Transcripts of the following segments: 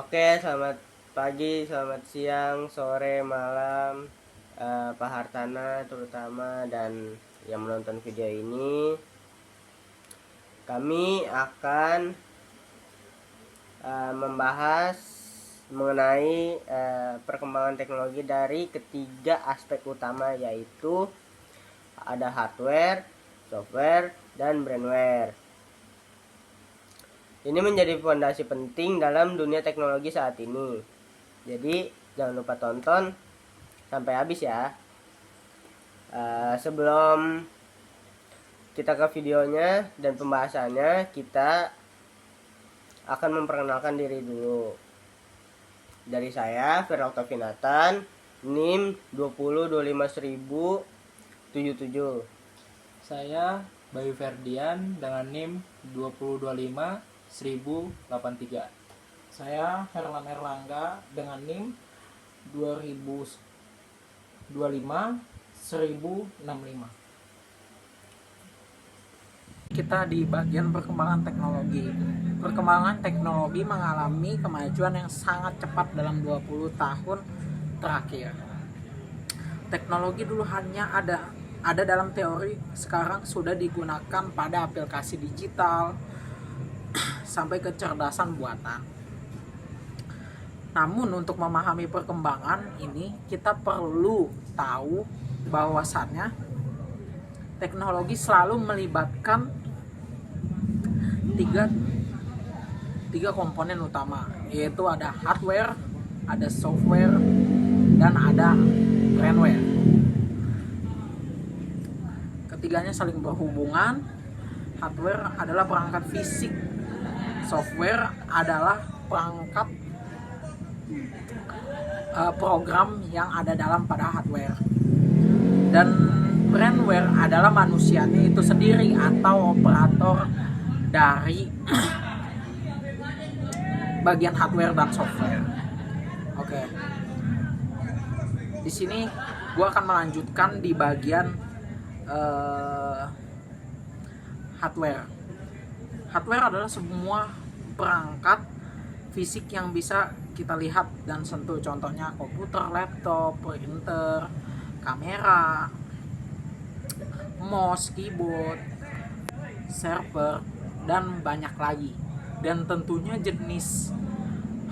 Oke, selamat pagi, selamat siang, sore, malam, Pak Hartana terutama dan yang menonton video ini. Kami akan membahas mengenai perkembangan teknologi dari ketiga aspek utama, yaitu ada hardware, software, dan brandware. Ini menjadi fondasi penting dalam dunia teknologi saat ini. Jadi jangan lupa tonton sampai habis ya. Sebelum kita ke videonya dan pembahasannya, kita akan memperkenalkan diri dulu. Dari saya, Firra Oktavinatan, NIM 2025077. Saya Bayu Ferdian dengan NIM 2025183. Saya Herlan Erlangga dengan NIM 2025-1065. Kita di bagian perkembangan teknologi. Perkembangan teknologi mengalami kemajuan yang sangat cepat dalam 20 tahun terakhir. Teknologi dulu hanya ada dalam teori, sekarang sudah digunakan pada aplikasi digital sampai kecerdasan buatan. Namun untuk memahami perkembangan ini, kita perlu tahu bahwasannya teknologi selalu melibatkan tiga komponen utama, yaitu ada hardware, ada software, dan ada brandware. Ketiganya saling berhubungan. Hardware adalah perangkat fisik, software adalah perangkat program yang ada dalam pada hardware, dan brandware adalah manusianya itu sendiri atau operator dari bagian hardware dan software. Oke. Di sini gue akan melanjutkan di bagian hardware. Hardware adalah semua perangkat fisik yang bisa kita lihat dan sentuh. Contohnya komputer, laptop, printer, kamera, mouse, keyboard, server, dan banyak lagi. Dan tentunya jenis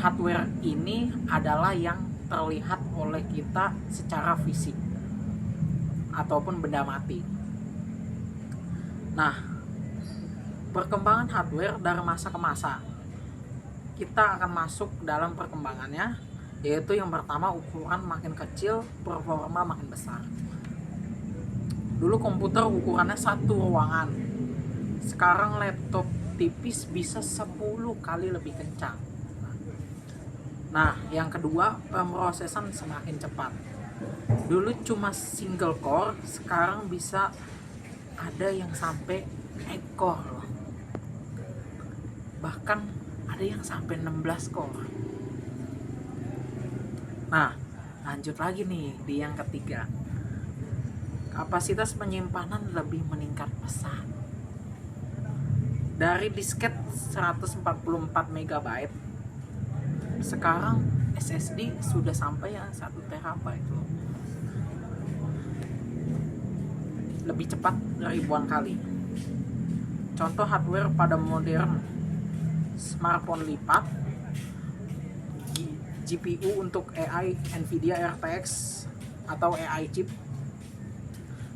hardware ini adalah yang terlihat oleh kita secara fisik ataupun benda mati. Nah, perkembangan hardware dari masa ke masa, kita akan masuk dalam perkembangannya, yaitu yang pertama, ukuran makin kecil, performa makin besar. Dulu komputer ukurannya satu ruangan, sekarang laptop tipis bisa 10 kali lebih kencang. Nah, yang kedua, pemrosesan semakin cepat. Dulu cuma single core, sekarang bisa ada yang sampai ekor, bahkan ada yang sampai 16 core. Nah, lanjut lagi nih di yang ketiga, kapasitas penyimpanan lebih meningkat pesat. Dari disket 144 MB, sekarang SSD sudah sampai yang 1 TB loh. Lebih cepat ribuan kali. Contoh hardware pada modern smartphone lipat, GPU untuk AI Nvidia RTX atau AI chip,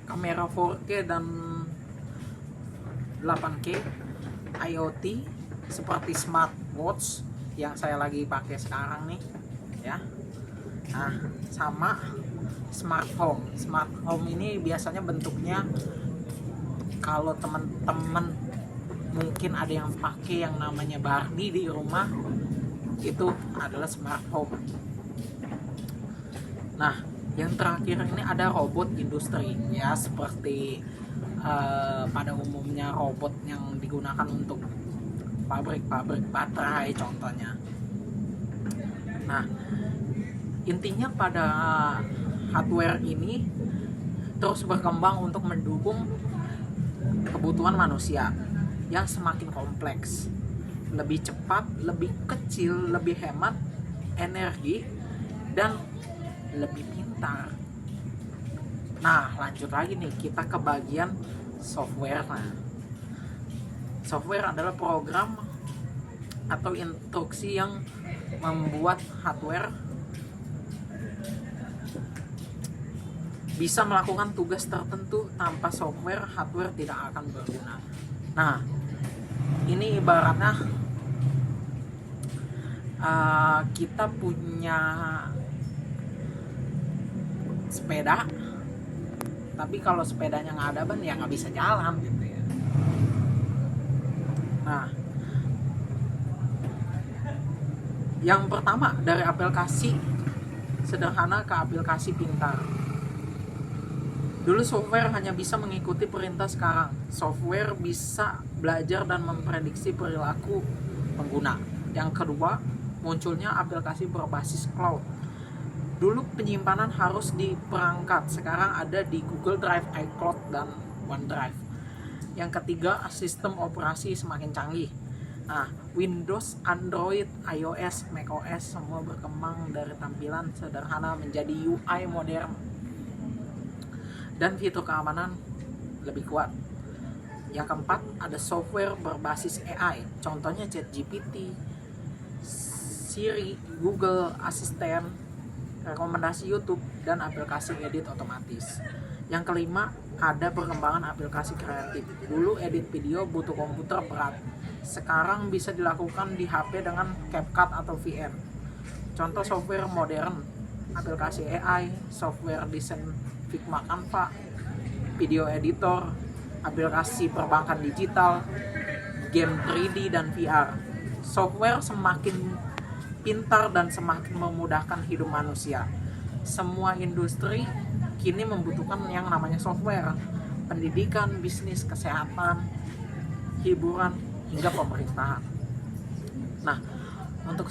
kamera 4K dan 8K, IoT seperti smartwatch yang saya lagi pakai sekarang nih ya. Nah, sama smart home. Smart home ini biasanya bentuknya, kalau teman-teman mungkin ada yang pakai yang namanya Barney di rumah, itu adalah smart home. Nah, yang terakhir ini ada robot industri ya, seperti pada umumnya robot yang digunakan untuk pabrik-pabrik baterai contohnya. Nah, intinya pada hardware ini terus berkembang untuk mendukung kebutuhan manusia yang semakin kompleks. lebih cepat, lebih kecil, lebih hemat energi, dan lebih pintar. Nah, lanjut lagi nih, kita ke bagian software. Nah, software adalah program atau instruksi yang membuat hardware bisa melakukan tugas tertentu. Tanpa software, hardware tidak akan berguna. Nah, ini ibaratnya kita punya sepeda, tapi kalau sepedanya nggak ada ban ya nggak bisa jalan gitu ya. Nah, yang pertama dari aplikasi sederhana ke aplikasi pintar. Dulu software hanya bisa mengikuti perintah, sekarang software bisa belajar dan memprediksi perilaku pengguna. Yang kedua, munculnya aplikasi berbasis cloud. Dulu penyimpanan harus di perangkat, sekarang ada di Google Drive, iCloud, dan OneDrive. Yang ketiga, sistem operasi semakin canggih. Nah, Windows, Android, iOS, macOS semua berkembang dari tampilan sederhana menjadi UI modern dan fitur keamanan lebih kuat. Yang keempat, ada software berbasis AI, contohnya ChatGPT, Siri, Google Assistant, rekomendasi YouTube, dan aplikasi edit otomatis. Yang kelima, ada perkembangan aplikasi kreatif. Dulu edit video butuh komputer berat, sekarang bisa dilakukan di HP dengan CapCut atau VR. Contoh software modern, aplikasi AI, software desain Figma, Canva, video editor, aplikasi perbankan digital, game 3D, dan VR. Software semakin pintar dan semakin memudahkan hidup manusia. Semua industri kini membutuhkan yang namanya software. Pendidikan, bisnis, kesehatan, hiburan, hingga pemerintahan. Nah, untuk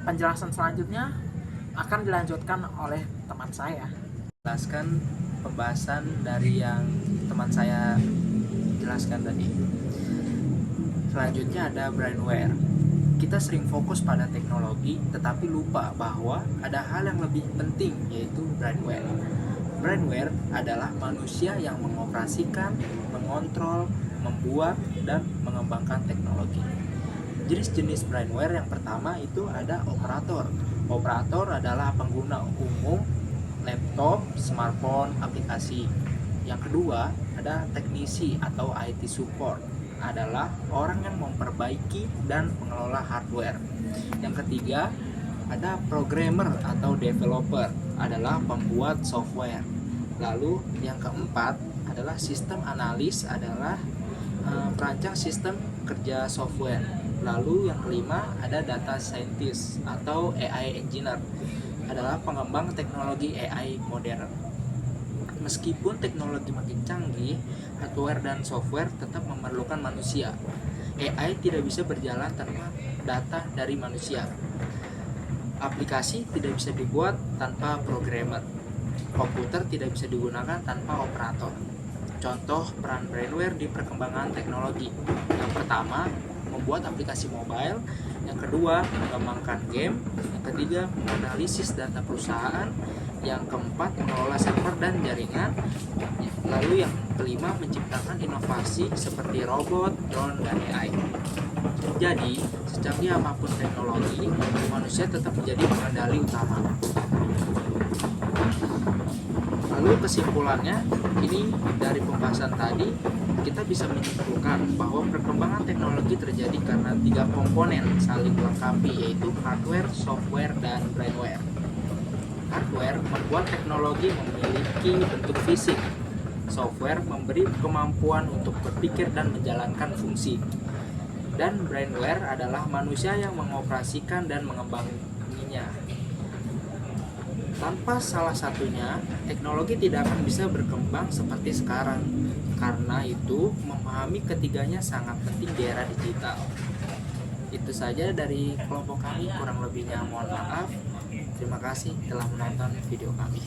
penjelasan selanjutnya akan dilanjutkan oleh teman saya. Jelaskan pembahasan dari yang teman saya jelaskan tadi. Selanjutnya ada brainware. Kita sering fokus pada teknologi tetapi lupa bahwa ada hal yang lebih penting, yaitu brainware. Brainware adalah manusia yang mengoperasikan, mengontrol, membuat, dan mengembangkan teknologi. Jenis-jenis brainware yang pertama itu ada operator. Operator adalah pengguna umum laptop, smartphone, aplikasi. Yang kedua, ada teknisi atau IT support, adalah orang yang memperbaiki dan mengelola hardware. Yang ketiga, ada programmer atau developer, adalah pembuat software. Lalu yang keempat adalah sistem analis, adalah perancang sistem kerja software. Lalu yang kelima ada data scientist atau AI engineer, adalah pengembang teknologi AI modern. Meskipun teknologi makin canggih, hardware dan software tetap memerlukan manusia. AI tidak bisa berjalan tanpa data dari manusia. Aplikasi tidak bisa dibuat tanpa programmer. Komputer tidak bisa digunakan tanpa operator. Contoh peran brainware di perkembangan teknologi. Yang pertama, membuat aplikasi mobile. Yang kedua, mengembangkan game. Yang ketiga, menganalisis data perusahaan. Yang keempat, mengelola server dan jaringan. Lalu yang kelima, menciptakan inovasi seperti robot, drone, dan AI. Jadi, secanggih apapun teknologi, manusia tetap menjadi pengendali utama. Lalu kesimpulannya, ini dari pembahasan tadi, kita bisa menyimpulkan bahwa perkembangan teknologi terjadi karena 3 komponen saling melengkapi, yaitu hardware, software, dan brainware. Hardware membuat teknologi memiliki bentuk fisik. Software memberi kemampuan untuk berpikir dan menjalankan fungsi. Dan brainware adalah manusia yang mengoperasikan dan mengembanginya. Tanpa salah satunya, teknologi tidak akan bisa berkembang seperti sekarang. Karena itu, memahami ketiganya sangat penting di era digital. Itu saja dari kelompok kami, kurang lebihnya mohon maaf. Terima kasih telah menonton video kami.